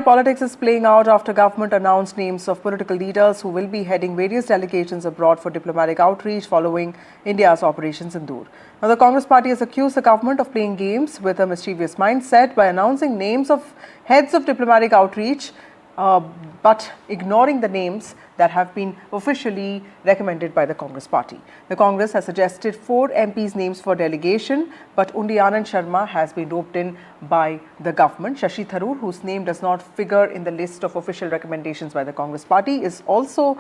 Politics is playing out after government announced names of political leaders who will be heading various delegations abroad for diplomatic outreach following India's Operation Sindoor. Now, the Congress party has accused the government of playing games with a mischievous mindset by announcing names of heads of diplomatic outreach, but ignoring the names that have been officially recommended by the Congress party. The Congress has suggested 4 MPs' names for delegation, but only Anand Sharma has been roped in by the government. Shashi Tharoor, whose name does not figure in the list of official recommendations by the Congress party, is also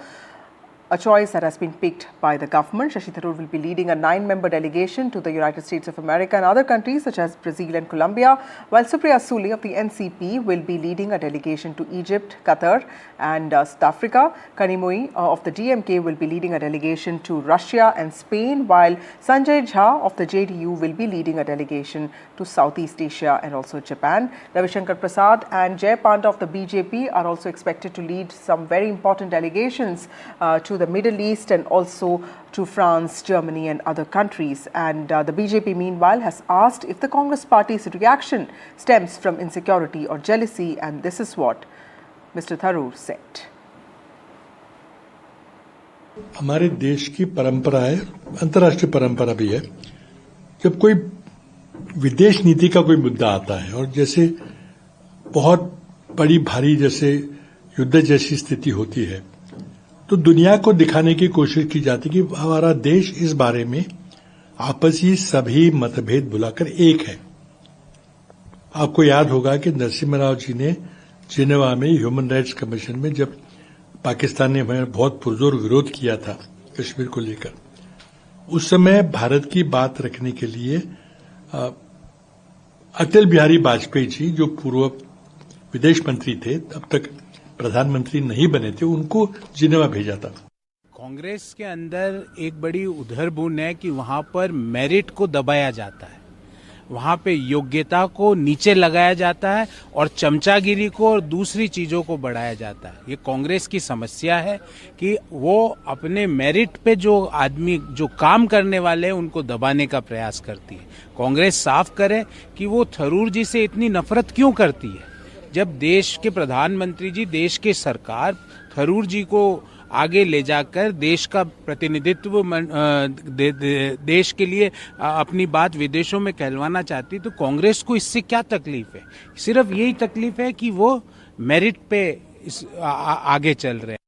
a choice that has been picked by the government. Shashi Tharoor will be leading a 9-member delegation to the United States of America and other countries such as Brazil and Colombia, while Supriya Sule of the NCP will be leading a delegation to Egypt, Qatar and South Africa. Kanimoi of the DMK will be leading a delegation to Russia and Spain, while Sanjay Jha of the JDU will be leading a delegation to Southeast Asia and also Japan. Ravi Shankar Prasad and Jay Panda of the BJP are also expected to lead some very important delegations to the Middle East and also to France, Germany and other countries. And the BJP meanwhile has asked if the Congress party's reaction stems from insecurity or jealousy, and this is what Mr. Tharoor said. हमारे देश की परंपरा है, अंतर्राष्ट्रीय परंपरा भी है, जब कोई विदेश नीति का कोई मुद्दा आता है और जैसे बहुत बड़ी भारी जैसे युद्ध जैसी स्थिति होती है, तो दुनिया को दिखाने की कोशिश की जाती है कि हमारा देश इस बारे में आपसी सभी मतभेद भुलाकर एक है। आपको याद होगा कि नरसिम्हा राव जी ने जिनेवा में ह्यूमन राइट्स कमीशन में जब पाकिस्तान ने बहुत पुरजोर विरोध किया था कश्मीर को लेकर, उस समय भारत की बात रखने के लिए अटल बिहारी वाजपेयी जी, जो पूर्व विदेश मंत्री थे, अब तक प्रधानमंत्री नहीं बने थे, उनको जिनेवा भेजा था। कांग्रेस के अंदर एक बड़ी उधरबुन है कि वहां पर मेरिट को दबाया जाता है, वहां पे योग्यता को नीचे लगाया जाता है और चमचागिरी को और दूसरी चीजों को बढ़ाया जाता है। ये कांग्रेस की समस्या है कि वो अपने मेरिट पे जो आदमी जो काम करने वाले हैं उनको दबाने का प्रयास करती है। कांग्रेस साफ करे कि वो थरूर जी से इतनी नफरत क्यों करती है, जब देश के प्रधानमंत्री जी, देश के सरकार थरूर जी को आगे ले जाकर देश का प्रतिनिधित्व देश के लिए अपनी बात विदेशों में कहलवाना चाहती, तो कांग्रेस को इससे क्या तकलीफ है? सिर्फ यही तकलीफ है कि वो मेरिट पे आगे चल रहे हैं।